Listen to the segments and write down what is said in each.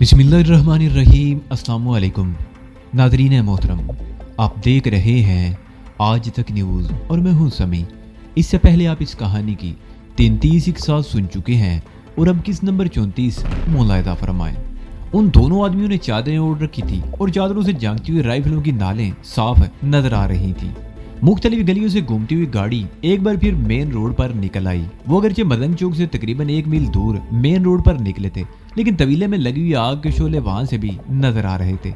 बिस्मिल्लाहिर्रहमानिर्रहीम। अस्सलाम वालेकुम नाज़रीन मोहतरम, आप देख रहे हैं आज तक न्यूज़ और मैं हूं समी। इससे पहले आप इस कहानी की 33 इक़सात सुन चुके हैं और अब किस नंबर 34 मुलाहिज़ा फरमाएं। उन दोनों आदमियों ने चादरें ओढ़ रखी थी और चादरों से झांकती हुई राइफलों की नालें साफ नजर आ रही थी। मुख्तलिफ गलियों से घूमती हुई गाड़ी एक बार फिर मेन रोड पर निकल आई। वो अगरचे मदन चौक से तकरीबन 1 मील दूर मेन रोड पर निकले थे, लेकिन तवीले में लगी हुई आग के शोले वहां से भी नजर आ रहे थे।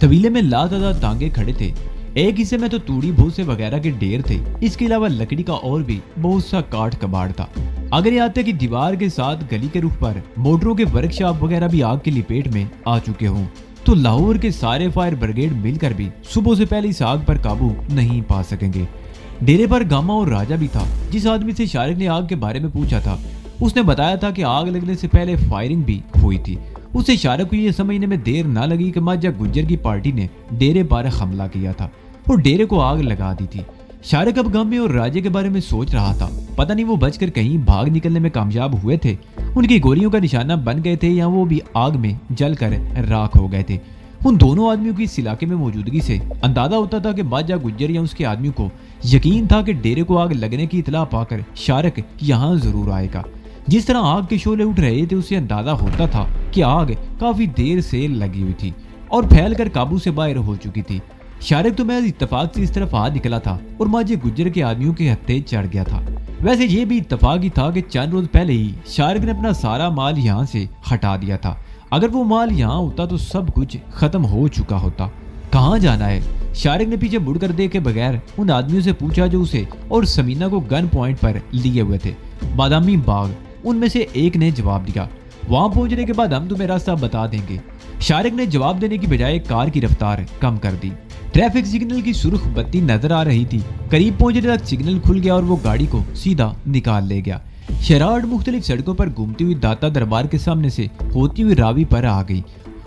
तवीले में लातादाद टांगे खड़े थे। एक हिस्से में तो तूड़ी भूसे वगैरह के ढेर थे। इसके अलावा लकड़ी का और भी बहुत सा काट कबाड़ था। अगर यहाँ तक कि दीवार के साथ गली के रुख पर मोटरों के वर्कशॉप वगैरह भी आग की लिपेट में आ चुके हों, तो लाहौर के सारे फायर ब्रिगेड मिलकर भी सुबह से पहले इस आग पर काबू नहीं पा सकेंगे। डेरे पर गामा और राजा भी था। जिस आदमी से शारिक ने आग के बारे में पूछा था, उसने बताया था कि आग लगने से पहले फायरिंग भी हुई थी। उससे शारिक को यह समझने में देर ना लगी कि माजा गुज्जर की पार्टी ने डेरे पर हमला किया था और डेरे को आग लगा दी थी। शारिक अब गामे और राजे के बारे में सोच रहा था। पता नहीं वो बचकर कहीं भाग निकलने में कामयाब हुए थे, उनकी गोलियों का निशाना बन गए थे, या वो भी आग में जलकर राख हो गए थे। उन दोनों आदमियों की इस इलाके में मौजूदगी से अंदाजा होता था कि बादशाह गुज्जर या उसके आदमियों को यकीन था कि डेरे को आग लगने की इतला पाकर शारिक यहाँ जरूर आएगा। जिस तरह आग के शोले उठ रहे थे, उससे अंदाजा होता था कि आग काफी देर से लगी हुई थी और फैलकर काबू से बाहर हो चुकी थी। शारिक तो महज इत्तेफाक से इस तरफ आ निकला था और माजे गुज्जर के आदमियों के हत्थे चढ़ गया था। वैसे ये भी इत्तेफाक ही था कि चंद रोज पहले ही शारिक ने अपना सारा माल यहाँ से हटा दिया था। अगर वो माल यहाँ होता तो सब कुछ खत्म हो चुका होता। कहाँ जाना है? शारिक ने पीछे मुड़कर देखे बगैर उन आदमियों से पूछा जो उसे और समीना को गन पॉइंट पर लिए हुए थे। बादामी बाग, उनमें से एक ने जवाब दिया। वहां पहुंचने के बाद हम तुम्हें रास्ता बता देंगे। शारिक ने जवाब देने की बजाय कार की रफ्तार कम कर दी। ट्रैफिक सिग्नल की सुर्ख बत्ती नजर आ रही थी। करीब पहुंचने तक सिग्नल खुल गया और वो गाड़ी को सीधा निकाल ले गया। शराट मुख्तलिफ सड़कों पर घूमती हुई दाता दरबार के सामने से होती हुई रावी पर आ गई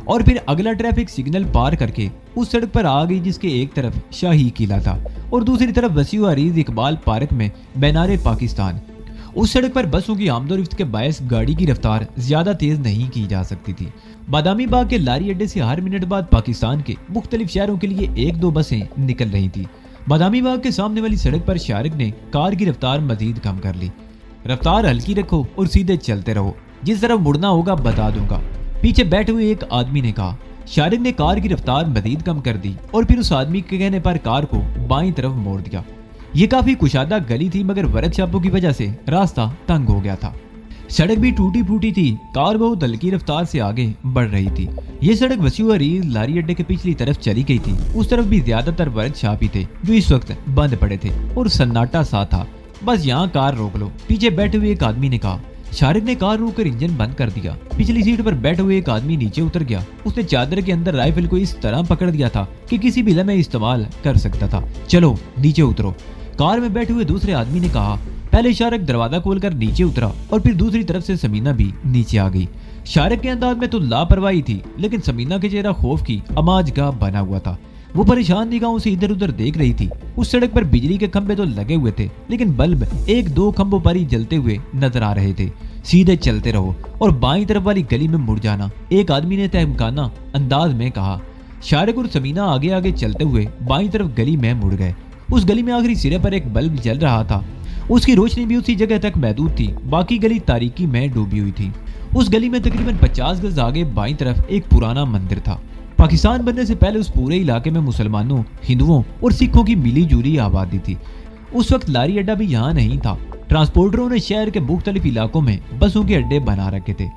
और फिर अगला ट्रैफिक सिग्नल पार करके उस सड़क पर आ गई जिसके एक तरफ शाही किला था और दूसरी तरफ वसीउ अरीज इकबाल पार्क में बैनारे पाकिस्तान। उस सड़क पर बसों की आमदोरफ्त के बायस गाड़ी की रफ्तार ज्यादा तेज नहीं की जा सकती थी। बादामी बाग के लारी अड्डे से हर मिनट बाद पाकिस्तान के मुख्तलिफ शहरों के लिए 1-2 बसें निकल रही थी। बादामी बाग के सामने वाली सड़क पर शारिक ने कार की रफ्तार मजीद कम कर ली। रफ्तार हल्की रखो और सीधे चलते रहो, जिस तरफ मुड़ना होगा बता दूंगा, पीछे बैठे हुए एक आदमी ने कहा। शारिक ने कार की रफ्तार मजीद कम कर दी और फिर उस आदमी के कहने पर कार को बाईं तरफ मोड़ दिया। ये काफी कुशादा गली थी, मगर वर्कशॉपों की वजह से रास्ता तंग हो गया था। सड़क भी टूटी फूटी थी। कार बहुत हल्की रफ्तार से आगे बढ़ रही थी। ये सड़क वसीउ अरीज लारी अड्डे के पिछली तरफ चली गई थी। उस तरफ भी ज्यादातर वर्कशॉप ही थे जो इस वक्त बंद पड़े थे और सन्नाटा सा था। बस यहाँ कार रोक लो, पीछे बैठे हुए एक आदमी ने कहा। शारिक ने कार रोककर इंजन बंद कर दिया। पिछली सीट पर बैठे हुए एक आदमी नीचे उतर गया। उसने चादर के अंदर राइफल को इस तरह पकड़ दिया था कि किसी भी लम्हे इस्तेमाल कर सकता था। चलो नीचे उतरो, कार में बैठे हुए दूसरे आदमी ने कहा। पहले शारिक दरवाजा खोलकर नीचे उतरा और फिर दूसरी तरफ से समीना भी नीचे आ गई। शारिक के अंदाज में तो लापरवाही थी, लेकिन समीना के चेहरा खौफ की आमाज का बना हुआ था। वो परेशान निगाहों से इधर उधर देख रही थी। उस सड़क पर बिजली के खंभे तो लगे हुए थे, लेकिन बल्ब 1-2 खंभों पर ही जलते हुए नजर आ रहे थे। सीधे चलते रहो और बाईं तरफ वाली गली में मुड़ जाना, एक आदमी ने तहमकाना अंदाज में कहा। शारिक और समीना आगे आगे चलते हुए बाईं तरफ गली में मुड़ गए। उस गली में आखिरी सिरे पर एक बल्ब जल रहा था। उसकी रोशनी भी उसी जगह तक महदूद थी। बाकी गली तारीकी में डूबी हुई थी। उस गली में तकरीबन 50 गज आगे बाईं तरफ एक पुराना मंदिर था। पाकिस्तान बनने से पहले उस पूरे इलाके में मुसलमानों, हिंदुओं और सिखों की मिली जुली आबादी थी। उस वक्त लारी अड्डा भी यहाँ नहीं था। ट्रांसपोर्टरों ने शहर के मुख्तलिफ इलाकों में बसों के अड्डे बना रखे थे।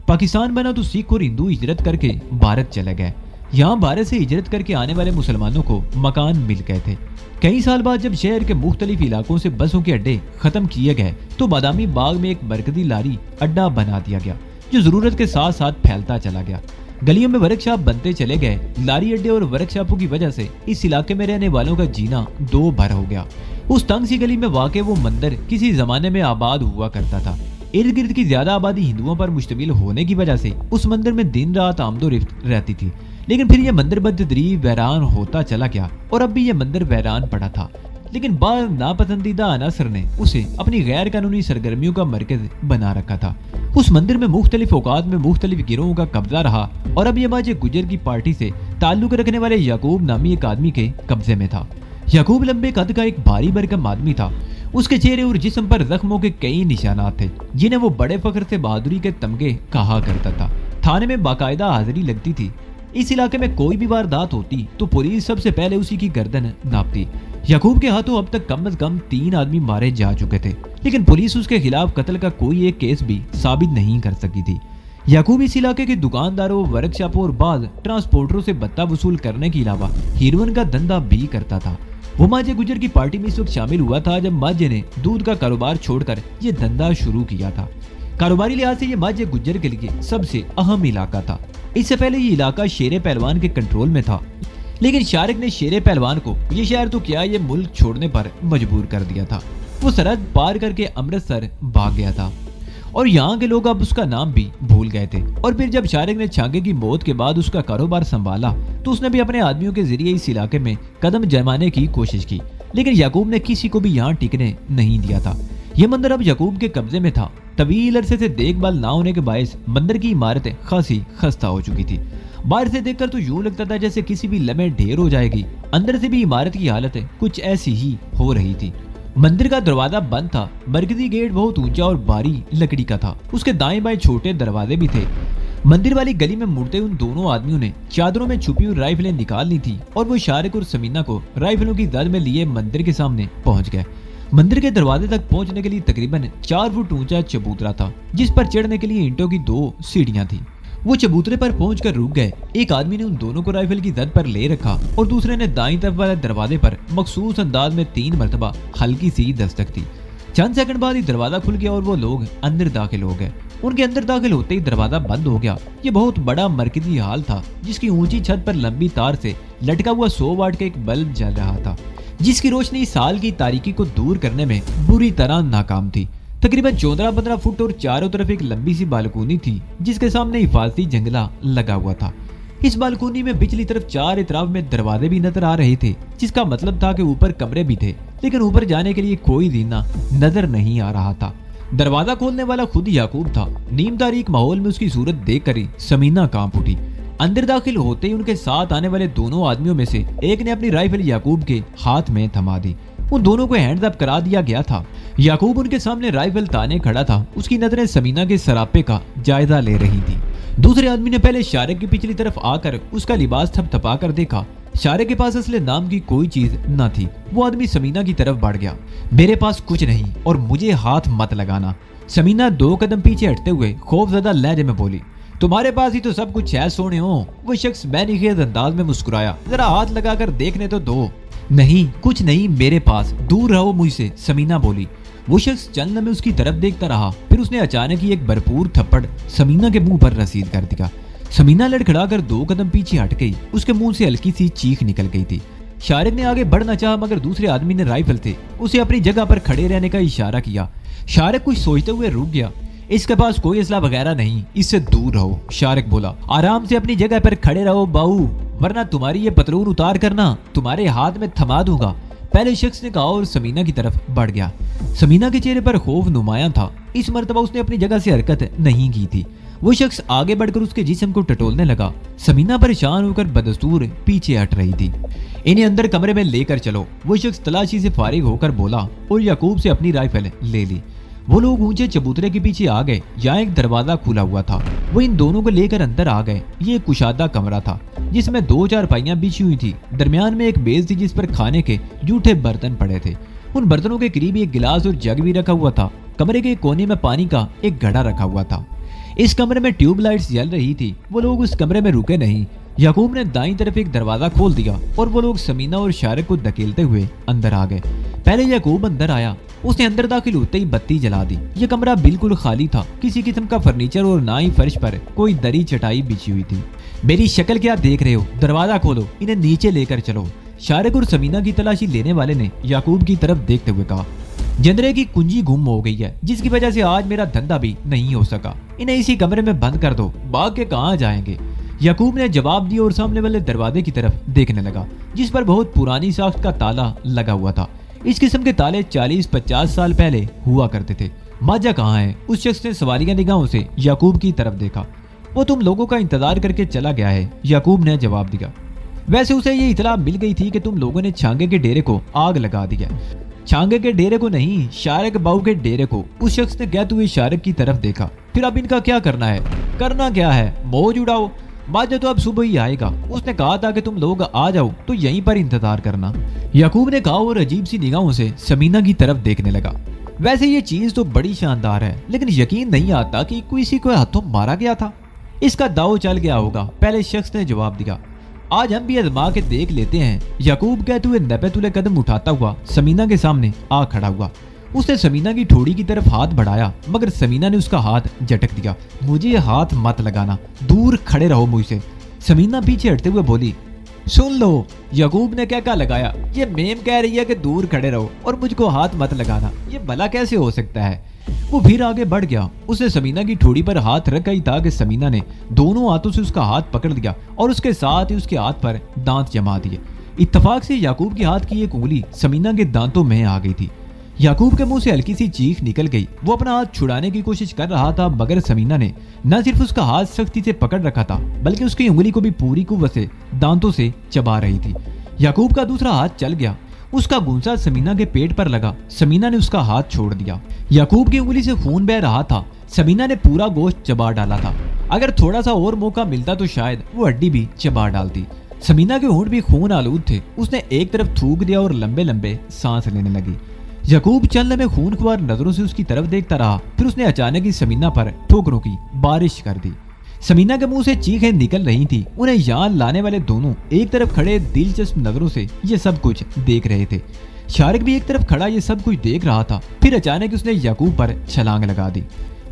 पाकिस्तान बना तो सिख और हिंदू हिजरत करके भारत चले गए। यहाँ भारत से हिजरत करके आने वाले मुसलमानों को मकान मिल गए थे। कई साल बाद जब शहर के मुख्तलिफ इलाकों से बसों के अड्डे खत्म किए गए, तो बादामी बाग में एक मरकजी लारी अड्डा बना दिया गया जो जरूरत के साथ साथ फैलता चला गया। गलियों में वर्कशॉप बनते चले गए। लारी अड्डे और वर्कशॉपों की वजह से इस इलाके में रहने वालों का जीना 2 भर हो गया। उस तंग सी गली में वाक़ वो मंदिर किसी जमाने में आबाद हुआ करता था। इर्द गिर्द की ज्यादा आबादी हिंदुओं पर मुश्तमिल होने की वजह से उस मंदिर में दिन रात आमदोरफ्त रहती थी। लेकिन फिर यह मंदिर बदतदरीज वैरान होता चला गया और अब भी यह मंदिर वैरान पड़ा था। लेकिन बाद नापसंदीदा अनासर ने उसे अपनी गैर कानूनी सरगर्मियों का मरकज बना रखा था। उस मंदिर में मुख्तलिफ औकात में मुख्तलिफ गिरोहों का कब्जा रहा और अब ये माजे गुजर की पार्टी से ताल्लुक रखने वाले याकूब नामी एक आदमी के कब्जे में था। याकूब लंबे कद का एक भारी भरकम आदमी था। उसके चेहरे और जिस्म पर जख्मों के कई निशानात थे जिन्हें वो बड़े फख्र से बहादुरी के तमगे कहा करता था। थाने में बाकायदा हाजिरी लगती थी। इस इलाके में कोई भी वारदात होती तो पुलिस सबसे पहले उसी की गर्दन नापती। याकूब के हाथों अब तक कम से कम 3 आदमी मारे जा चुके थे, लेकिन पुलिस उसके खिलाफ कत्ल का कोई एक केस भी साबित नहीं कर सकी थी। याकूब इस इलाके के दुकानदारों, वर्कशॉपों और बाद ट्रांसपोर्टरों से भत्ता वसूल करने के अलावा हीरोइन का धंधा भी करता था। वो माजे गुजर की पार्टी में इस वक्त शामिल हुआ था जब माजे ने दूध का कारोबार छोड़कर ये धंधा शुरू किया था। कारोबारी लिहाज से ये माजे गुजर के लिए सबसे अहम इलाका था। इससे पहले ये इलाका शेरे पहलवान के कंट्रोल में था, लेकिन शारिक ने शेरे पहलवान को ये शहर तो क्या ये मुल्क छोड़ने पर मजबूर कर दिया था। वो सरहद पार करके अमृतसर भाग गया था और यहाँ के लोग अब उसका नाम भी भूल गए थे। और फिर जब शारिक ने छांगे की मौत के बाद उसका कारोबार संभाला तो उसने भी अपने आदमियों के जरिए इस इलाके में कदम जमाने की कोशिश की, लेकिन याकूब ने किसी को भी यहाँ टिकने नहीं दिया था। यह मंदिर अब याकूब के कब्जे में था। तवील अरसे से देखभाल ना होने के बायस मंदिर की इमारतें खासी खस्ता हो चुकी थी। बाहर से देखकर तो यूं लगता था जैसे किसी भी लम्हे ढेर हो जाएगी। अंदर से भी इमारत की हालत कुछ ऐसी ही हो रही थी। मंदिर का दरवाजा बंद था। मरकजी गेट बहुत ऊंचा और भारी लकड़ी का था। उसके दाएं बाएं छोटे दरवाजे भी थे। मंदिर वाली गली में मुड़ते उन दोनों आदमियों ने चादरों में छुपी हुई राइफलें निकाल ली थी और वो शारिक और समीना को राइफलों की जद में लिए मंदिर के सामने पहुंच गए। मंदिर के दरवाजे तक पहुंचने के लिए तकरीबन 4 फुट ऊंचा चबूतरा था, जिस पर चढ़ने के लिए ईंटों की 2 सीढ़ियां थी। वो चबूतरे पर पहुंचकर रुक गए। एक आदमी ने उन दोनों को राइफल की जद पर ले रखा और दूसरे ने दाईं तरफ वाले दरवाजे पर मखसूस अंदाज में 3 मरतबा हल्की सी दस्तक दी। चंद सेकंड बाद ही दरवाजा खुल गया और वो लोग अंदर दाखिल हो गए। उनके अंदर दाखिल होते ही दरवाजा बंद हो गया। ये बहुत बड़ा मरकजी हाल था, जिसकी ऊंची छत पर लंबी तार से लटका हुआ 100 वाट का एक बल्ब जल रहा था, जिसकी रोशनी साल की तारीकी को दूर करने में बुरी तरह नाकाम थी। तकरीबन 14-15 फुट और चारों तरफ एक लंबी सी बालकोनी थी, जिसके सामने हिफाजती जंगला लगा हुआ था। इस बालकोनी में पिछली तरफ 4 इतराफ में दरवाजे भी नजर आ रहे थे, जिसका मतलब था कि ऊपर कमरे भी थे, लेकिन ऊपर जाने के लिए कोई जीना नजर नहीं आ रहा था। दरवाजा खोलने वाला खुद याकूब था। नीम तारीक माहौल में उसकी सूरत देखकर ही समीना कांप उठी। अंदर दाखिल होते ही उनके साथ आने वाले दोनों आदमियों में से एक ने अपनी राइफल याकूब के हाथ में थमा दी। उन दोनों को हैंड्स अप करा दिया गया था। याकूब उनके सामने राइफल ताने खड़ा था। उसकी नजरें समीना के सरापे का जायजा ले रही थी। दूसरे आदमी ने पहले शारिक की पिछली तरफ आकर उसका लिबास थपथपा कर देखा। शारिक के पास असले नाम की कोई चीज न थी। वो आदमी समीना की तरफ बढ़ गया। मेरे पास कुछ नहीं और मुझे हाथ मत लगाना। समीना 2 कदम पीछे हटते हुए खौफजदा लहजे में बोली, तुम्हारे पास ही तो सब कुछ है सोने हो। वो शख्स मैनिखेज अंदाज में मुस्कुराया, जरा हाथ लगाकर देखने तो दो। नहीं, कुछ नहीं मेरे पास, दूर रहो मुझसे, समीना बोली। वो शख्स चंद में उसकी तरफ देखता रहा, फिर उसने अचानक ही एक भरपूर थप्पड़ समीना के मुंह पर रसीद कर दिया। समीना लड़खड़ाकर 2 कदम पीछे हट गई। उसके मुंह से हल्की सी चीख निकल गई थी। शारिक ने आगे बढ़ना चाहा, मगर दूसरे आदमी ने राइफल से उसे अपनी जगह पर खड़े रहने का इशारा किया। शारिक कुछ सोचते हुए रुक गया। इसके पास कोई असला वगैरह नहीं, इससे दूर रहो, शारिक बोला। आराम से अपनी जगह पर खड़े रहो बाऊ, वरना तुम्हारी ये पतलून उतार करना तुम्हारे हाथ में थमा दूंगा, पहले शख्स ने कहा और समीना की तरफ बढ़ गया। समीना के चेहरे पर खौफ नुमाया था। इस मर्तबा उसने अपनी जगह से हरकत नहीं की थी। वो शख्स आगे बढ़कर उसके जिस्म को टटोलने लगा। समीना परेशान होकर बदस्तूर पीछे हट रही थी। इन्हें अंदर कमरे में लेकर चलो, वो शख्स तलाशी से फारिग होकर बोला और याकूब से अपनी राइफल ले ली। वो लोग ऊंचे चबूतरे के पीछे आ गए। यहाँ एक दरवाजा खुला हुआ था। वो इन दोनों को लेकर अंदर आ गए। ये एक कुशादा कमरा था, जिसमें 2 चारपाइयां बिछी हुई थी। दरमियान में एक मेज थी, जिस पर खाने के जूठे बर्तन पड़े थे। उन बर्तनों के करीब एक गिलास और जग भी रखा हुआ था। कमरे के कोने में पानी का एक घड़ा रखा हुआ था। इस कमरे में ट्यूबलाइट्स जल रही थी। वो लोग उस कमरे में रुके नहीं। याकूब ने दाईं तरफ एक दरवाजा खोल दिया और वो लोग समीना और शारिक को धकेलते हुए अंदर आ गए। पहले याकूब अंदर आया। उसने अंदर दाखिल होते ही बत्ती जला दी। यह कमरा बिल्कुल खाली था। किसी किस्म का फर्नीचर और ना ही फर्श पर कोई दरी चटाई बिछी हुई थी। मेरी शक्ल क्या देख रहे हो? दरवाजा खोलो, इन्हें नीचे लेकर चलो, शारिक और समीना की तलाशी लेने वाले ने याकूब की तरफ देखते हुए कहा। जंदरे की कुंजी गुम हो गई है, जिसकी वजह से आज मेरा धंधा भी नहीं हो सका। इन्हें इसी कमरे में बंद कर दो, भाग के कहाँ जाएंगे? याकूब ने जवाब दिया और सामने वाले दरवाजे की तरफ देखने लगा, जिस पर बहुत पुरानी साख्त का ताला लगा हुआ था। इस किस्म के ताले 40-50 साल पहले हुआ करते थे। माजा कहाँ है? उस शख्स ने सवालिया निगाहों से याकूब की तरफ देखा। वो तुम लोगों का इंतजार करके चला गया है, याकूब ने जवाब दिया। वैसे उसे ये इतला मिल गई थी कि तुम लोगों ने छांगे के डेरे को आग लगा दिया। छांगे के डेरे को नहीं, शारक बाऊ के डेरे को, उस शख्स ने कहते हुए शारक की तरफ देखा। फिर अब इनका क्या करना है? करना क्या है? मौज उड़ाओ, माजा तो अब सुबह ही आएगा। उसने कहा था कि तुम लोग आ जाओ तो यहीं पर इंतजार करना, याकूब ने कहा और अजीब सी निगाहों से समीना की तरफ देखने लगा। वैसे ये चीज तो बड़ी शानदार है, लेकिन यकीन नहीं आता कि किसी को हाथों मारा गया था। इसका दाव चल गया होगा, पहले शख्स ने जवाब दिया। आज हम भी आजमा के देख लेते हैं, याकूब कहते हुए नबेतुले कदम उठाता हुआ समीना के सामने आ खड़ा हुआ। उसने समीना की ठोड़ी की तरफ हाथ बढ़ाया, मगर समीना ने उसका हाथ झटक दिया। मुझे हाथ मत लगाना, दूर खड़े रहो मुझसे। समीना पीछे हटते हुए बोली। सुन लो, याकूब ने क्या लगाया? ये मेम कह रही है कि दूर खड़े रहो और मुझको हाथ मत लगाना, ये भला कैसे हो सकता है? वो फिर आगे बढ़ गया। उसने समीना की ठोड़ी पर हाथ रखा ही था कि समीना ने दोनों हाथों से उसका हाथ पकड़ लिया और उसके साथ ही उसके हाथ पर दांत जमा दिए। इत्तफाक से याकूब के हाथ की एक उंगली समीना के दांतों में आ गई थी। याकूब के मुंह से हल्की सी चीख निकल गई। वो अपना हाथ छुड़ाने की कोशिश कर रहा था, मगर समीना ने न सिर्फ उसका हाथ सख्ती से पकड़ रखा था, बल्कि उसकी उंगली को भी पूरी कुव्वत से दांतों से चबा रही थी। याकूब का दूसरा हाथ चल गया, उसका गुंसा समीना के पेट पर लगा। समीना ने उसका हाथ छोड़ दिया। याकूब की उंगली से खून बह रहा था। समीना ने पूरा गोश्त चबा डाला था। अगर थोड़ा सा और मौका मिलता तो शायद वो हड्डी भी चबा डालती। समीना के होंठ भी खून आलूद थे। उसने एक तरफ थूक दिया और लंबे लंबे सांस लेने लगी। याकूब चंद में खूनख्वार नजरों से उसकी तरफ देखता रहा। फिर उसने अचानक ही समीना पर ठोकरों की बारिश कर दी। समीना के मुंह से चीखें निकल रही थी। उन्हें यहाँ लाने वाले दोनों एक तरफ खड़े दिलचस्प नजरों से ये सब कुछ देख रहे थे। शारिक भी एक तरफ खड़ा ये सब कुछ देख रहा था। फिर अचानक उसने याकूब पर छलांग लगा दी।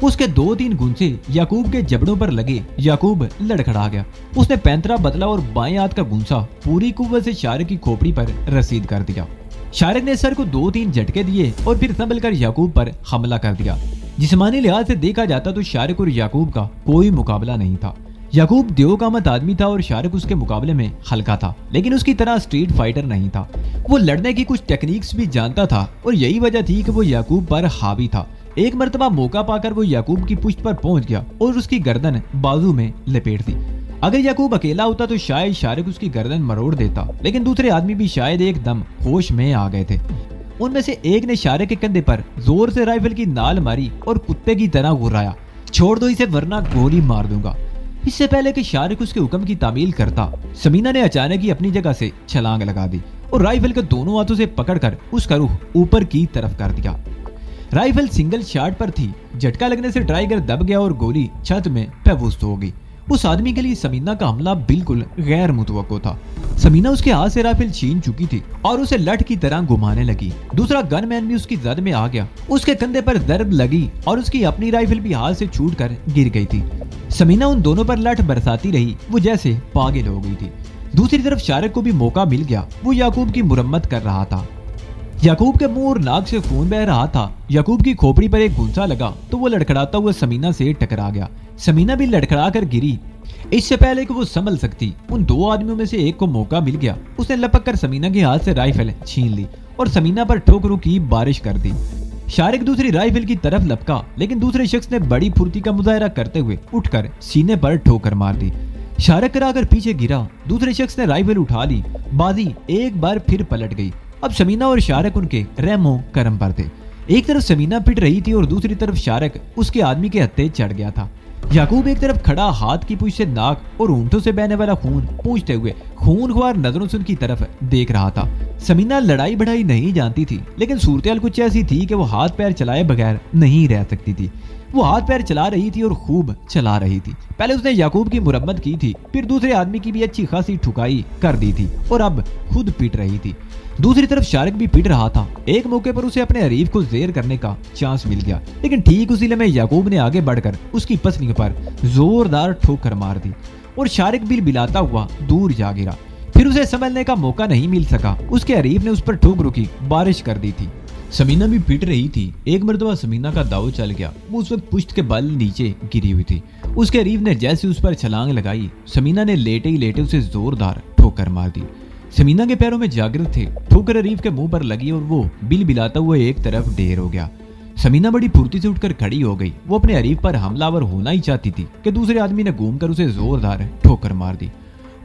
उसके 2-3 गुंसे याकूब के जबड़ों पर लगे। याकूब लड़खड़ा गया। उसने पैंतरा बदला और बाएं हाथ का गुंसा पूरी कुव्वत से शारिक की खोपड़ी पर रसीद कर दिया। शारिक ने सर को 2-3 झटके दिए और फिर संभल कर याकूब पर हमला कर दिया। जिस्मानी लिहाज से देखा जाता तो शारिक और याकूब का कोई मुकाबला नहीं था। याकूब देवकामत आदमी था और शारिक उसके मुकाबले में हल्का था, लेकिन उसकी तरह स्ट्रीट फाइटर नहीं था। वो लड़ने की कुछ टेक्निक्स भी जानता था और यही वजह थी कि वो याकूब पर हावी था। एक मर्तबा मौका पाकर वो याकूब की पुश्त पर पहुंच गया और उसकी गर्दन बाजू में लपेट दी। अगर याकूब अकेला होता तो शायद शारिक उसकी गर्दन मरोड़ देता, लेकिन दूसरे आदमी भी शायद एकदम होश में आ गए थे। उनमें से एक ने शारिक के कंधे पर जोर से राइफल की नाल मारी और कुत्ते की तरह गुर्राया, छोड़ दो इसे वरना गोली मार दूंगा। इससे पहले कि शारिक उसके हुक्म की तामील करता, समीना ने अचानक ही अपनी जगह से छलांग लगा दी और राइफल को दोनों हाथों से पकड़कर उसका रुख ऊपर की तरफ कर दिया। राइफल सिंगल शॉट पर थी। झटका लगने से ट्राइगर दब गया और गोली छत में महफूज हो गई। उस आदमी के लिए समीना का हमला बिल्कुल गैर मुतवक्को था। समीना उसके हाथ से राइफल छीन चुकी थी और उसे लठ की तरह घुमाने लगी। दूसरा गनमैन भी उसकी जद में आ गया। उसके कंधे पर दर्द लगी और उसकी अपनी राइफल भी हाथ से छूटकर गिर गई थी। समीना उन दोनों पर लठ बरसाती रही। वो जैसे पागल हो गई थी। दूसरी तरफ शारिक को भी मौका मिल गया। वो याकूब की मुरम्मत कर रहा था। याकूब के मुंह और नाक से खून बह रहा था। याकूब की खोपड़ी पर एक गुंसा लगा तो वो लड़खड़ाता हुआ समीना से टकरा गया। समीना भी लड़खड़ा कर गिरी। इससे पहले कि वो संभल सकती, उन दो आदमियों में से एक को मौका मिल गया। उसने लपक कर समीना के हाथ से राइफल छीन ली और समीना पर ठोकरों की बारिश कर दी। शारिक दूसरी राइफल की तरफ लपका, लेकिन दूसरे शख्स ने बड़ी फुर्ती का मुजाहरा करते हुए उठकर सीने पर ठोकर मार दी। शारिक कराकर पीछे गिरा। दूसरे शख्स ने राइफल उठा ली। बाजी एक बार फिर पलट गई। अब समीना और शारिक उनके रहमो करम पर थे। एक तरफ समीना पिट रही थी और दूसरी तरफ शारिक उसके आदमी के हत्थे चढ़ गया था। याकूब एक तरफ खड़ा हाथ की पूंछ से नाक और ऊंटों से बहने वाला खून पूंछते हुए खूनख्वार नजरों से उनकी तरफ देख रहा था। समीना लड़ाई बढ़ाई नहीं जानती थी, लेकिन सूरत कुछ ऐसी थी कि वो हाथ पैर चलाए बगैर नहीं रह सकती थी। वो हाथ पैर चला रही थी और खूब चला रही थी। पहले उसने याकूब की मुरम्मत की थी, फिर दूसरे आदमी की भी अच्छी खासी ठुकाई कर दी थी और अब खुद पीट रही थी। दूसरी तरफ शारिक भी पीट रहा था। एक मौके पर उसे अपने हरीफ को जेर करने का चांस मिल गया, लेकिन ठीक उसी लम्हे याकूब ने आगे बढ़कर उसकी पसलियों पर जोरदार ठोकर मार दी और शारिक बिल बिलाता हुआ दूर जा गिरा। फिर उसे संभलने का मौका नहीं मिल सका। उसके हरीफ ने उस पर ठोकरों की बारिश कर दी थी। समीना भी पिट रही थी। एक मर्तबा समीना का दाव चल गया। वो उस वक्त पुश्त के बल नीचे गिरी हुई थी। उसके हरीफ ने जैसे उस पर छलांग लगाई, समीना ने लेटे ही लेटे उसे जोरदार ठोकर मार दी। समीना के पैरों में जागृत थे। ठोकर अरीफ के मुंह पर लगी और वो बिल बिलाता हुआ एक तरफ ढेर हो गया। समीना बड़ी फुर्ती से उठकर खड़ी हो गई। वो अपने अरीफ पर हमलावर होना ही चाहती थी कि दूसरे आदमी ने घूमकर उसे जोरदार ठोकर मार दी।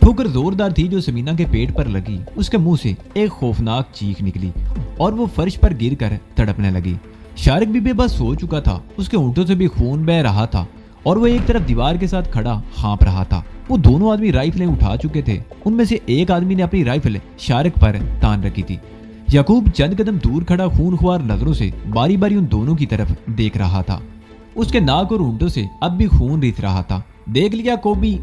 ठोकर जोरदार थी जो समीना के पेट पर लगी। उसके मुंह से एक खौफनाक चीख निकली और वो फर्श पर गिरकर तड़पने लगी। शारिक भी बेबस हो चुका था। उसके होंठों से भी खून बह रहा था और वो एक तरफ दीवार के साथ खड़ा हाँप रहा था। वो दोनों आदमी राइफलें उठा चुके थे। उनमें से एक आदमी ने अपनी राइफल शारिक पर तान रखी थी। याकूब चंद कदम दूर खड़ा खूनख्वार नजरों से बारी बारी उन दोनों की तरफ देख रहा था। उसके नाक और होंठों से अब भी खून रिस रहा था। देख लिया कोबी?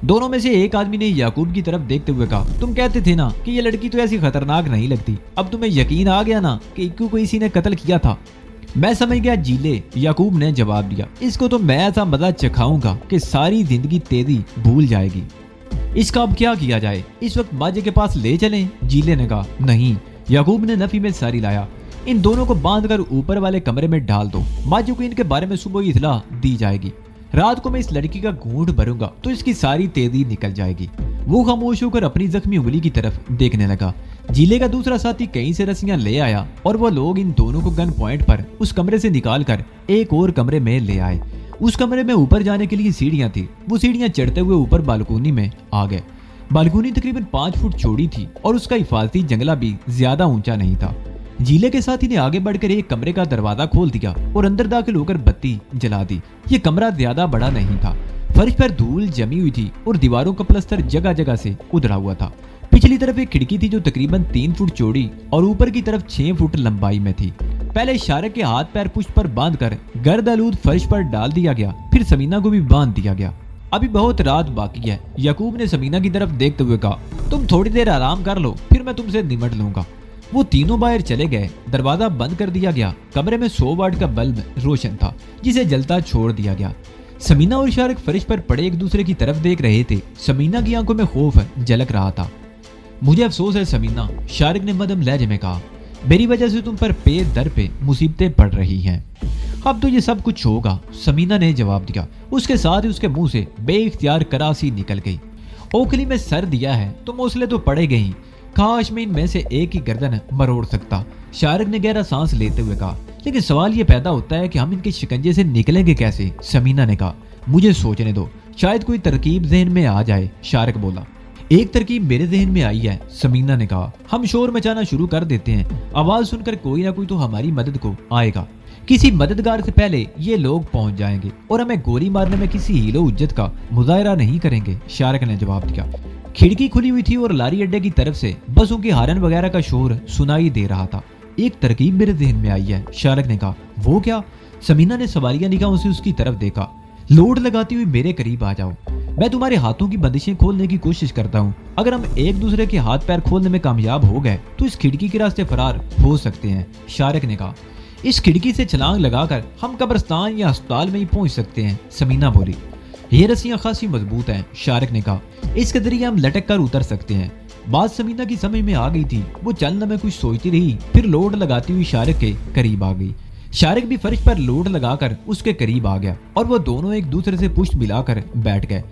दोनों में से एक आदमी ने याकूब की तरफ देखते हुए कहा, तुम कहते थे ना कि ये लड़की तो ऐसी खतरनाक नहीं लगती। अब तुम्हें यकीन आ गया ना कि इक्कू को इसी ने कत्ल किया था? मैं समझ गया जीले, याकूब ने जवाब दिया। इसको तो मैं ऐसा मजा चखाऊंगा कि सारी जिंदगी तेरी भूल जाएगी। इसका अब क्या किया जाए? इस वक्त माजे के पास ले चलें? जीले ने कहा। नहीं, याकूब ने नफी में सारी लाया। इन दोनों को बांधकर ऊपर वाले कमरे में डाल दो। माजे को इनके बारे में सुबह इतला दी जाएगी। रात को मैं इस लड़की का घूंट भरूंगा तो इसकी सारी तेजी निकल जाएगी। वो खामोश होकर अपनी जख्मी उंगली की तरफ देखने लगा। जीले का दूसरा साथी कहीं से रस्सियां ले आया और वो लोग इन दोनों को गन पॉइंट पर उस कमरे से निकालकर एक और कमरे में ले आए। उस कमरे में ऊपर जाने के लिए सीढ़ियां थी। वो सीढ़ियां चढ़ते हुए ऊपर बालकोनी में आ गए। बालकोनी तकरीबन 5 फुट चौड़ी थी और उसका हिफाजती जंगला भी ज्यादा ऊंचा नहीं था। जीले के साथी ने आगे बढ़कर एक कमरे का दरवाजा खोल दिया और अंदर दाखिल होकर बत्ती जला दी। ये कमरा ज्यादा बड़ा नहीं था। फर्श पर धूल जमी हुई थी और दीवारों का प्लस्तर जगह जगह से उधड़ा हुआ था। पिछली तरफ एक खिड़की थी जो तकरीबन 3 फुट चौड़ी और ऊपर की तरफ 6 फुट लंबाई में थी। पहले शारिक के हाथ पैर पुष्ट पर बांधकर गर्द आलूद फर्श पर डाल दिया गया। फिर समीना को भी बांध दिया गया। अभी बहुत रात बाकी है, याकूब ने समीना की तरफ देखते हुए कहा। तुम थोड़ी देर आराम कर लो, फिर मैं तुमसे निमट लूंगा। वो तीनों बाहर चले गए। दरवाजा बंद कर दिया गया। कमरे में 100 वाट का बल्ब रोशन था जिसे जलता छोड़ दिया गया। समीना और शारिक फर्श पर पड़े एक दूसरे की तरफ देख रहे थे। समीना की आंखों में खौफ झलक रहा था। मुझे अफसोस है समीना, शारिक ने मदम लहजे में कहा। मेरी वजह से तुम पर पे दर पे मुसीबतें पड़ रही हैं। अब तो ये सब कुछ होगा, समीना ने जवाब दिया। उसके साथ ही उसके मुंह से बेइख्तियार करासी निकल गई। ओखली में सर दिया है तो मौसले तो पड़ेगे ही। काश मैं इनमें से एक ही गर्दन मरोड़ सकता, शारिक ने गहरा सांस लेते हुए कहा। लेकिन सवाल ये पैदा होता है कि हम इनके शिकंजे से निकलेंगे कैसे? समीना ने कहा। मुझे सोचने दो, शायद कोई तरकीब जहन में आ जाए, शारिक बोला। एक तरकीब मेरे जहन में आई है, समीना ने कहा। हम शोर मचाना शुरू कर देते हैं। आवाज सुनकर कोई ना कोई तो हमारी मदद को आएगा। किसी मददगार से पहले ये लोग पहुंच जाएंगे और हमें गोली मारने में किसी हीलो उज्जत का मुजाहरा नहीं करेंगे, शारिक ने जवाब दिया। खिड़की खुली हुई थी और लारी अड्डे की तरफ से बसों की हारन वगैरह का शोर सुनाई दे रहा था। एक तरकीब मेरे जहन में आई है, शारिक ने कहा। वो क्या? समीना ने सवालिया निगाहों से उसकी तरफ देखा। लोड लगाती हुई मेरे करीब आ जाओ। मैं तुम्हारे हाथों की बंदिशें खोलने की कोशिश करता हूँ। अगर हम एक दूसरे के हाथ पैर खोलने में कामयाब हो गए तो इस खिड़की के रास्ते फरार हो सकते हैं, शारिक ने कहा। इस खिड़की से छलांग लगाकर हम कब्रिस्तान या अस्पताल में ही पहुंच सकते हैं, समीना बोली। ये रस्सियां खासी मजबूत हैं, शारिक ने कहा। इसके जरिए हम लटक कर उतर सकते हैं। बात समीना की समझ में आ गई थी। वो चलने में कुछ सोचती रही, फिर लोड लगाती हुई शारिक के करीब आ गई। शारिक भी फर्श पर लोड लगाकर उसके करीब आ गया और वो दोनों एक दूसरे से पुष्ट मिलाकर बैठ गए।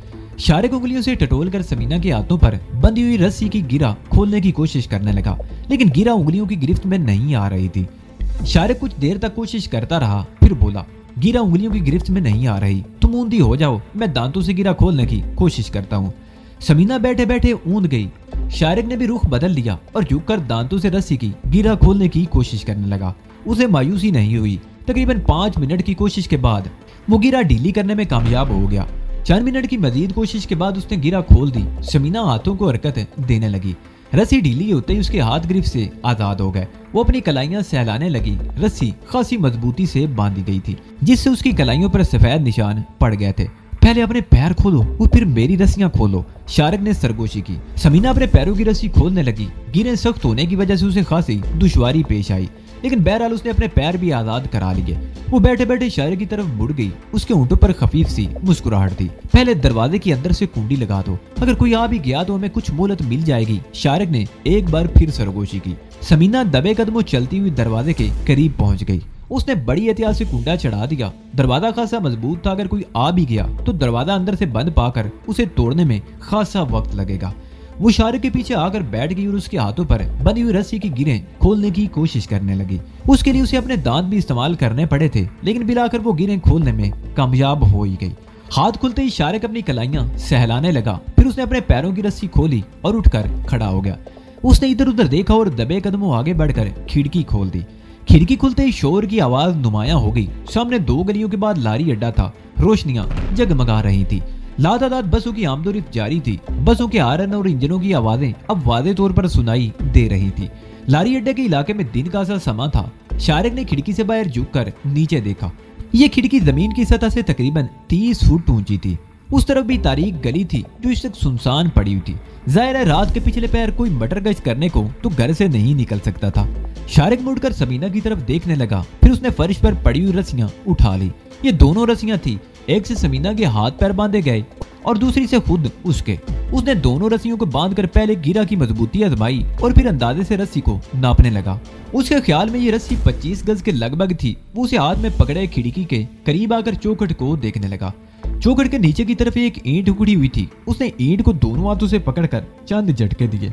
शारिक उंगलियों से टटोल कर समीना के हाथों पर बंधी हुई रस्सी की गिरा खोलने की कोशिश करने लगा, लेकिन गिरा उंगलियों की गिरफ्त में नहीं आ रही थी। शारिक कुछ देर तक कोशिश करता रहा, फिर बोला, गिरा उंगलियों की गिरफ्त में नहीं आ रही। तुम ऊंधी हो जाओ, मैं दांतों से गिरा खोलने की कोशिश करता हूँ। समीना बैठे बैठे ऊंध गई। शारिक ने भी रुख बदल लिया और झुककर दांतों से रस्सी की गिरा खोलने की कोशिश करने लगा। उसे मायूसी नहीं हुई। तकरीबन 5 मिनट की कोशिश के बाद वो गिरा ढीली करने में कामयाब हो गया। 4 मिनट की मजीद कोशिश के बाद उसने गिरा खोल दी। समीना हाथों को हरकत देने लगी। रस्सी ढीली होते ही उसके हाथ गिरफ्त से आजाद हो गए। वो अपनी कलाइयां सहलाने लगी। रस्सी खासी मजबूती से बांधी गई थी, जिससे उसकी कलाइयों पर सफेद निशान पड़ गए थे। पहले अपने पैर खोलो और फिर मेरी रस्सियां खोलो, शारिक ने सरगोशी की। समीना अपने पैरों की रस्सी खोलने लगी। गिरें सख्त होने की वजह से उसे खासी दुश्वारी पेश आई, लेकिन बहरहाल उसने अपने पैर भी आजाद करा लिए। वो बैठे बैठे शारिक की तरफ मुड़ गई। उसके होंठों पर खफीफ सी मुस्कुराहट थी। पहले दरवाजे के अंदर से कुंडी लगा दो, अगर कोई आ भी गया तो हमें कुछ मोहलत मिल जाएगी, शारिक ने एक बार फिर सरगोशी की। समीना दबे कदमों चलती हुई दरवाजे के करीब पहुंच गई। उसने बड़ी एहतियात से कुंडा चढ़ा दिया। दरवाजा खासा मजबूत था, अगर कोई आ भी गया तो दरवाजा अंदर से बंद पाकर उसे तोड़ने में खासा वक्त लगेगा। वो शारिक के पीछे आकर बैठ गई और उसके हाथों पर बंधी हुई रस्सी की गिरें खोलने की कोशिश करने लगी। उसके लिए उसे अपने दांत भी इस्तेमाल करने पड़े थे, लेकिन बिलाकर वो गिरें खोलने में कामयाब हो ही गई। हाथ खुलते ही शारिक अपनी कलाइयां सहलाने लगा। फिर उसने अपने पैरों की रस्सी खोली और उठकर खड़ा हो गया। उसने इधर उधर देखा और दबे कदमों आगे बढ़कर खिड़की खोल दी। खिड़की खुलते ही शोर की आवाज नुमाया हो गई। सामने 2 गलियों के बाद लारी अड्डा था। रोशनियां जगमगा रही थी। लातादार बसों की आमदोरफ्त जारी थी। बसों के हारन और इंजनों की आवाजें अब वादे तौर पर सुनाई दे रही थी। लारी अड्डे के इलाके में दिन का सा समा था। शारिक ने खिड़की से बाहर झुककर नीचे देखा। ये खिड़की जमीन की सतह से तकरीबन 30 फुट ऊंची थी। उस तरफ भी तारीख गली थी जो इस तक सुनसान पड़ी हुई थी। जाहिर है रात के पिछले पैर कोई मटर गश्त करने को तो घर से नहीं निकल सकता था। शारिक मुड़कर सबीना की तरफ देखने लगा। फिर उसने फर्श पर पड़ी हुई रस्सियां उठा ली। ये दोनों रस्सियां थी। एक से सबीना के हाथ पैर बांधे गए और दूसरी से खुद उसके। उसने दोनों रस्सियों को बांधकर पहले गिरा की मजबूती आजमाई और फिर अंदाजे से रस्सी को नापने लगा। उसके ख्याल में ये रस्सी 25 गज के लगभग थी। वो उसे हाथ में पकड़े खिड़की के करीब आकर चौखट को देखने लगा। चौखट के नीचे की तरफ एक ईंट उखड़ी हुई थी। उसने ईंट को दोनों हाथों से पकड़कर चंद झटके दिए।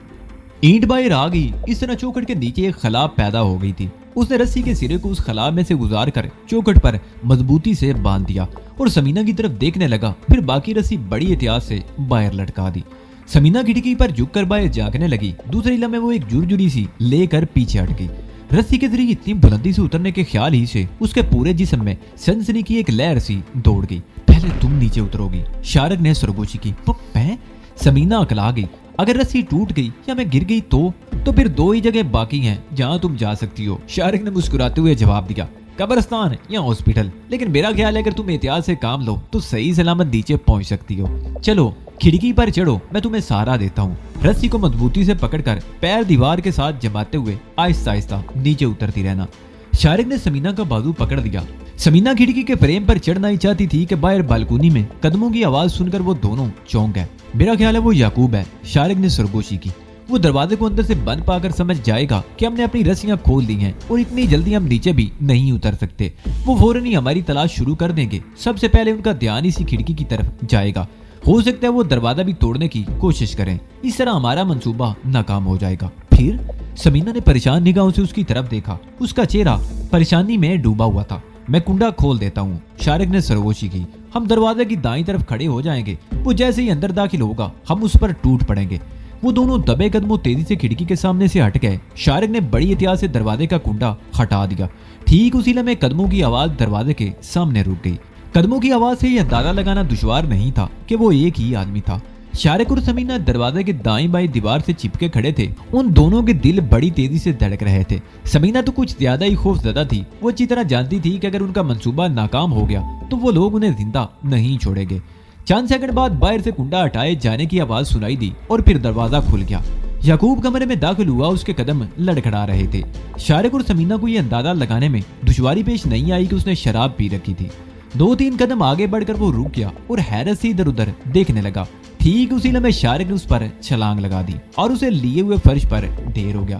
ईंट बाहर आ गई। इस तरह चौखट के नीचे एक खलाब पैदा हो गई थी। उसने रस्सी के सिरे को उस खलाब में से गुजार कर चौखट पर मजबूती से बांध दिया और समीना की तरफ देखने लगा। फिर बाकी रस्सी बड़ी एहतियात से बाहर लटका दी। समीना खिड़की पर झुककर बाहर झांकने लगी। दूसरी लम्हे वो एक जुरजुरी सी लेकर पीछे हट गई। रस्सी के जरिए इतनी बुलंदी से उतरने के ख्याल ही से उसके पूरे जिस्म में सनसनी की एक लहर सी दौड़ गई। पहले तुम नीचे उतरोगी, शारिक ने सरगोशी की। मैं? समीना अकला गई। अगर रस्सी टूट गई या मैं गिर गई तो फिर 2 ही जगह बाकी हैं जहां तुम जा सकती हो। शारिक ने मुस्कुराते हुए जवाब दिया, कब्रिस्तान या हॉस्पिटल। लेकिन मेरा ख्याल है अगर तुम एहतियात से काम लो तो सही सलामत नीचे पहुंच सकती हो। चलो खिड़की पर चढ़ो, मैं तुम्हें सहारा देता हूँ। रस्सी को मजबूती से पकड़कर पैर दीवार के साथ जमाते हुए आहिस्ता आहिस्ता नीचे उतरती रहना। शारिक ने समीना का बाजू पकड़ दिया। समीना खिड़की के फ्रेम पर चढ़ना ही चाहती थी कि बाहर बालकनी में कदमों की आवाज सुनकर वो दोनों चौंक गए। मेरा ख्याल है वो याकूब है, शारिक ने सरगोशी की। वो दरवाजे को अंदर से बंद पाकर समझ जाएगा कि हमने अपनी रस्सियां खोल दी हैं और इतनी जल्दी हम नीचे भी नहीं उतर सकते। वो फौरन ही हमारी तलाश शुरू कर देंगे। सबसे पहले उनका ध्यान इसी खिड़की की तरफ जाएगा। हो सकता है वो दरवाजा भी तोड़ने की कोशिश करें। इस तरह हमारा मंसूबा नाकाम हो जाएगा। फिर समीना ने परेशान निगाहों से उसकी तरफ देखा। उसका चेहरा परेशानी में डूबा हुआ था। मैं कुंडा खोल देता हूँ, शारिक ने सरगोशी की। हम दरवाजे की दाईं तरफ खड़े हो जाएंगे। वो जैसे ही अंदर दाखिल होगा हम उस पर टूट पड़ेंगे। वो दोनों दबे कदमों तेजी से खिड़की के सामने से हट गए। शारिक ने बड़ी एहतियात से दरवाजे का कुंडा हटा दिया। ठीक उसी लम्हे कदमों की आवाज दरवाजे के सामने रुक गई। कदमों की आवाज से यह अंदाजा लगाना दुश्वार नहीं था कि वो एक ही आदमी था। शारिक और समीना दरवाजे के दाईं बाईं दीवार से चिपके खड़े थे। उन दोनों के दिल बड़ी तेजी से धड़क रहे थे। समीना तो कुछ ज्यादा ही खौफजदा थी। वो अच्छी तरह जानती थी कि अगर उनका मंसूबा नाकाम हो गया तो वो लोग उन्हें जिंदा नहीं छोड़ेंगे। चंद सेकंड बाद बाहर से कुंडा हटाए जाने की आवाज सुनाई दी और फिर दरवाजा खुल गया। याकूब कमरे में दाखिल हुआ। उसके कदम लड़खड़ा रहे थे। शारिक और समीना को यह अंदाजा लगाने में दुश्वारी पेश नहीं आई कि उसने शराब पी रखी थी। 2-3 कदम आगे बढ़कर वो रुक गया और हैरत से इधर उधर देखने लगा। ठीक उसी लम्हे शारिक ने उस पर छलांग लगा दी और उसे लिए हुए फर्श पर ढेर हो गया।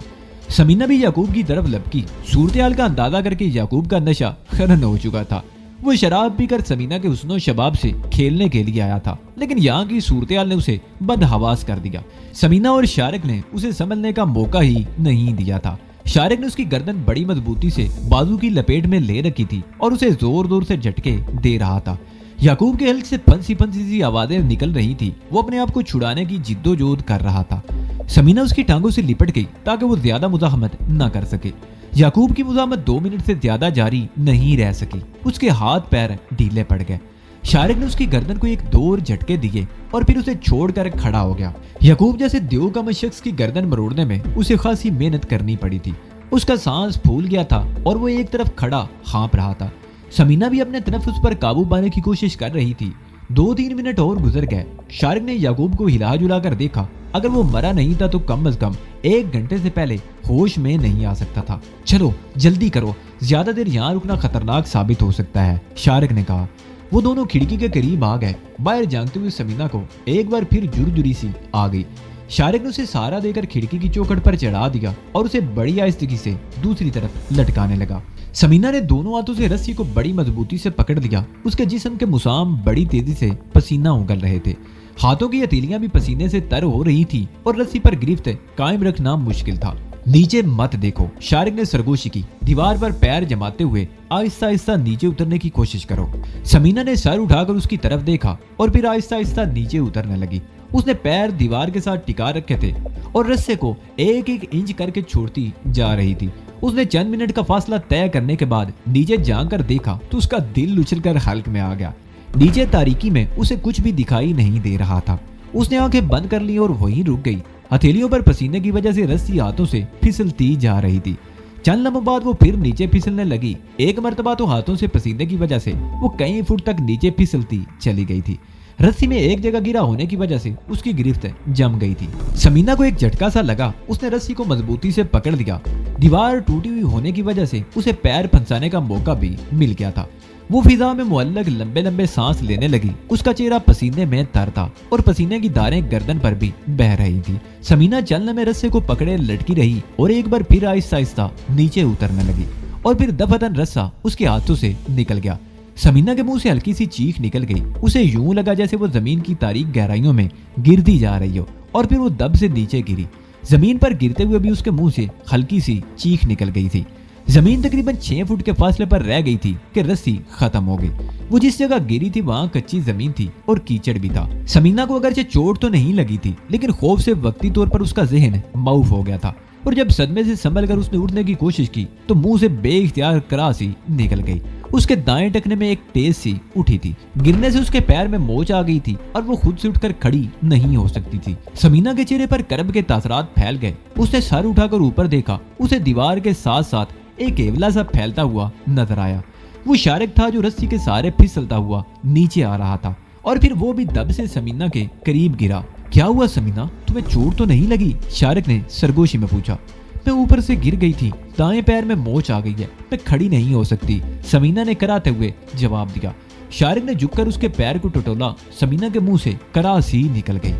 समीना भी याकूब की तरफ लपकी। सूरत-ए-हाल का अंदाजा करके याकूब का नशा खत्म हो चुका था। वो शराब पीकर समीना के हुस्नो शबाब से खेलने के लिए आया था, लेकिन यहाँ की सूरत-ए-हाल ने उसे बदहवास कर दिया। समीना और शारिक ने उसे समझने का मौका ही नहीं दिया था। शारिक ने उसकी गर्दन बड़ी मजबूती से बाजू की लपेट में ले रखी थी और उसे जोर जोर से झटके दे रहा था। याकूब के हल्क से फंसी फंसी सी आवाजें निकल रही थी। वो अपने आप को छुड़ाने की जिद्दोजहद कर रहा था। समीना उसकी टांगों से लिपट गई ताकि वो ज्यादा मुजाहमत न कर सके। याकूब की मुजाहमत 2 मिनट से ज्यादा जारी नहीं रह सकी। उसके हाथ पैर ढीले पड़ गए। शारिक ने उसकी गर्दन को एक 2 और झटके दिए और फिर उसे छोड़कर खड़ा हो गया। याकूब जैसे देवकम शख्स की गर्दन मरोड़ने में उसे खासी मेहनत करनी पड़ी थी। उसका सांस फूल गया था और वो एक तरफ खड़ा हाँप रहा था। समीना भी अपने तनफ्फुस पर काबू पाने की कोशिश कर रही थी। 2-3 मिनट और गुजर गए। शारिक ने याकूब को हिला जुला कर देखा। अगर वो मरा नहीं था तो कम अज कम 1 घंटे से पहले होश में नहीं आ सकता था। चलो जल्दी करो, ज्यादा देर यहाँ रुकना खतरनाक साबित हो सकता है, शारिक ने कहा। वो दोनों खिड़की के करीब आ गए। बाहर झांकते हुए समीना को एक बार फिर जुरजुरी सी आ गई। शारिक ने उसे सहारा देकर खिड़की की चौखट पर चढ़ा दिया और उसे बड़ी आहिस्तगी से दूसरी तरफ लटकाने लगा। समीना ने दोनों हाथों से रस्सी को बड़ी मजबूती से पकड़ लिया। उसके जिस्म के मुसाम बड़ी तेजी से पसीना उगल रहे थे। हाथों की हथेलियां भी पसीने से तर हो रही थी और रस्सी पर गिरफ्त कायम रखना मुश्किल था। नीचे मत देखो, शारिक ने सरगोशी की। दीवार पर पैर जमाते हुए आहिस्ता आहिस्ता नीचे उतरने की कोशिश करो। समीना ने सर उठाकर उसकी तरफ देखा और फिर आहिस्ता आहिस्ता नीचे उतरने लगी। उसने पैर दीवार के साथ टिका रखे थे और रस्से को एक एक इंच करके छोड़ती जा रही थी। उसने चंद मिनट का फासला तय करने के बाद नीचे झांक कर देखा तो उसका दिल उछलकर हल्क में आ गया। नीचे तारीकी में उसे कुछ भी दिखाई नहीं दे रहा था। उसने आंखें बंद कर ली और वहीं रुक गई। हथेलियों पर पसीने की वजह से रस्सी हाथों से फिसलती जा रही थी। चंद लम्हों बाद वो फिर नीचे फिसलने लगी। एक मर्तबा तो हाथों से पसीने की वजह से वो कई फुट तक नीचे फिसलती चली गई थी। रस्सी में एक जगह गिरा होने की वजह से उसकी गिरफ्त जम गई थी। समीना को एक झटका सा लगा। उसने रस्सी को मजबूती से पकड़ लिया। दीवार टूटी हुई होने की वजह से उसे पैर फंसाने का मौका भी मिल गया था। वो फिजा में मुअल्लक लंबे लंबे सांस लेने लगी। उसका चेहरा पसीने में तर था और पसीने की धारें गर्दन पर भी बह रही थी। समीना चलने में रस्से को पकड़े लटकी रही और एक बार फिर आहिस्ता आहिस्ता नीचे उतरने लगी और फिर दफादन रस्सा उसके हाथों से निकल गया। समीना के मुंह से हल्की सी चीख निकल गई। उसे यूं लगा जैसे वो जमीन की तारीक गहराइयों में गिरती जा रही हो और फिर वो दब से नीचे गिरी। जमीन पर गिरते हुए भी उसके मुंह से हल्की सी चीख निकल गई थी। जमीन तकरीबन 6 फुट के फासले पर रह गई थी कि रस्सी खत्म हो गई। वो जिस जगह गिरी थी वहां कच्ची जमीन थी और कीचड़ भी था। समीना को अगरचे चोट तो नहीं लगी थी, लेकिन खौफ से वक्ती तौर पर उसका जहन माऊफ हो गया था और जब सदमे से संभल कर उसने उठने की कोशिश की तो मुंह से बेइख्तियार करासी निकल गई। उसके दाएं टखने में एक तेज सी उठी थी। गिरने से उसके पैर में मोच आ गई थी और वो खुद से उठकर खड़ी नहीं हो सकती थी। समीना के चेहरे पर कर्ब के तासरात फैल गए। उसने सर उठाकर ऊपर देखा। उसे दीवार के साथ साथ एक एवला सा फैलता हुआ नजर आया। वो शारिक था जो रस्सी के सहारे फिसलता हुआ नीचे आ रहा था और फिर वो भी दब से समीना के करीब गिरा। क्या हुआ समीना, तुम्हें चोट तो नहीं लगी? शारिक ने सरगोशी में पूछा। मैं ऊपर से गिर गई थी, दाएं पैर में मोच आ गई है, मैं खड़ी नहीं हो सकती, समीना ने कराते हुए जवाब दिया। शारिक ने झुककर उसके पैर को टटोला। समीना के मुंह से करासी निकल गई।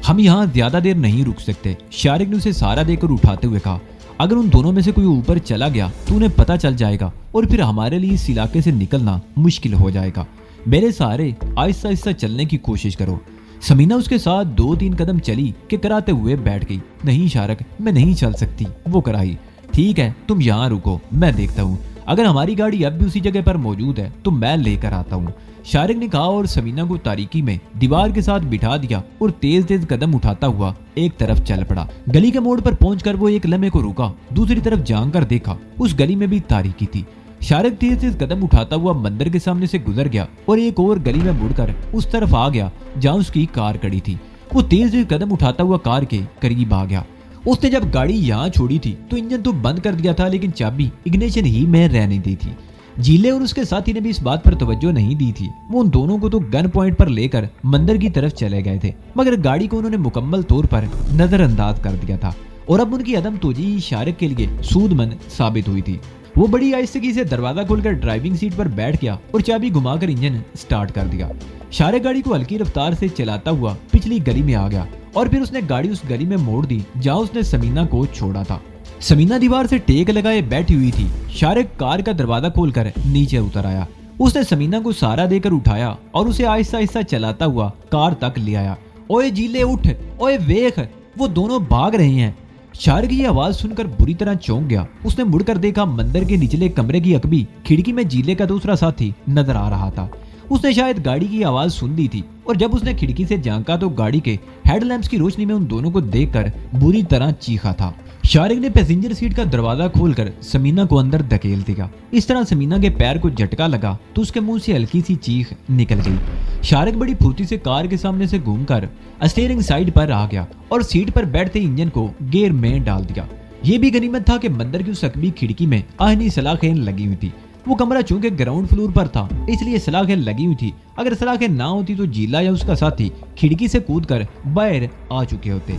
हम यहाँ ज्यादा देर नहीं रुक सकते, शारिक ने उसे सहारा देकर उठाते हुए कहा। अगर उन दोनों में से कोई ऊपर चला गया तो उन्हें पता चल जाएगा और फिर हमारे लिए इस इलाके से निकलना मुश्किल हो जाएगा। मेरे सहारे आहिस्ता आहिस्ता चलने की कोशिश करो। समीना उसके साथ 2-3 कदम चली कि कराते हुए बैठ गई। नहीं शारिक, मैं नहीं चल सकती, वो कराई। ठीक है, तुम यहाँ रुको, मैं देखता हूँ। अगर हमारी गाड़ी अब भी उसी जगह पर मौजूद है तो मैं लेकर आता हूँ, शारिक ने कहा और समीना को तारीकी में दीवार के साथ बिठा दिया और तेज तेज कदम उठाता हुआ एक तरफ चल पड़ा। गली के मोड़ पर पहुंचकर वो एक लम्हे को रुका। दूसरी तरफ झांक कर देखा, उस गली में भी तारीकी थी। शारिक तेज तेज कदम उठाता हुआ मंदिर के सामने से गुजर गया और एक और गली में मुड़कर उस तरफ आ गया जहाँ उसकी कार खड़ी थी। वो तेज तेज कदम उठाता हुआ कार के करीब आ गया। उसने जब गाड़ी यहाँ छोड़ी थी तो इंजन तो बंद कर दिया था, लेकिन चाबी इग्निशन ही में रहने दी थी। जीले और उसके साथी ने भी इस बात पर तवज्जो नहीं दी थी। वो उन दोनों को तो गन पॉइंट पर लेकर मंदिर की तरफ चले गए थे, मगर गाड़ी को उन्होंने मुकम्मल तौर पर नजरअंदाज कर दिया था और अब उनकी अदम तोजी शारिक के लिए सूदमंद साबित हुई थी। वो बड़ी आहिस्तगी से दरवाजा खोलकर ड्राइविंग सीट पर बैठ गया और चाबी घुमाकर इंजन स्टार्ट कर दिया। शारिक गाड़ी को हल्की रफ्तार से चलाता हुआ पिछली गली में आ गया और फिर उसने गाड़ी उस गली में मोड़ दी जहाँ उसने समीना को छोड़ा था। समीना दीवार से टेक लगाए बैठी हुई थी। शारिक कार का दरवाजा खोलकर नीचे उतर आया। उसने समीना को सहारा देकर उठाया और उसे आहिस्ता आहिस्ता चलाता हुआ कार तक ले आया। ओए जीले उठ, ओए वेख, वो दोनों भाग रहे हैं। शारिक की आवाज सुनकर बुरी तरह चौंक गया। उसने मुड़कर देखा, मंदिर के निचले कमरे की अकबी खिड़की में जीले का दूसरा साथी नजर आ रहा था। उसने शायद गाड़ी की आवाज सुन ली थी और जब उसने खिड़की से झांका तो गाड़ी के हेडलैम्प्स की रोशनी में उन दोनों को देखकर बुरी तरह चीखा था। शारिक ने पैसेंजर सीट का दरवाजा खोलकर समीना को अंदर धकेल दिया। इस तरह समीना के पैर को झटका लगा तो उसके मुंह से हल्की सी चीख निकल गई। शारिक बड़ी फुर्ती से कार के सामने से घूमकर स्टीयरिंग साइड पर आ गया और सीट पर बैठते इंजन को गियर में डाल दिया। ये भी गनीमत था कि मंदिर की उस अकबी खिड़की में आहनी सलाखें लगी हुई थी। वो कमरा चूंकि ग्राउंड फ्लोर पर था इसलिए सलाखें लगी हुई थी। अगर सलाखें ना होती तो जीला या उसका साथी खिड़की से कूदकर बाहर आ चुके होते।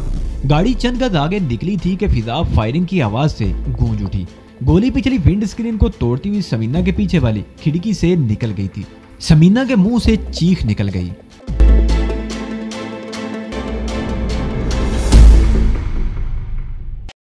गाड़ी चंद गज आगे निकली थी कि फिजा फायरिंग की आवाज से गूंज उठी। गोली पिछली विंड स्क्रीन को तोड़ती हुई समीना के पीछे वाली खिड़की से निकल गई थी। समीना के मुंह से चीख निकल गई।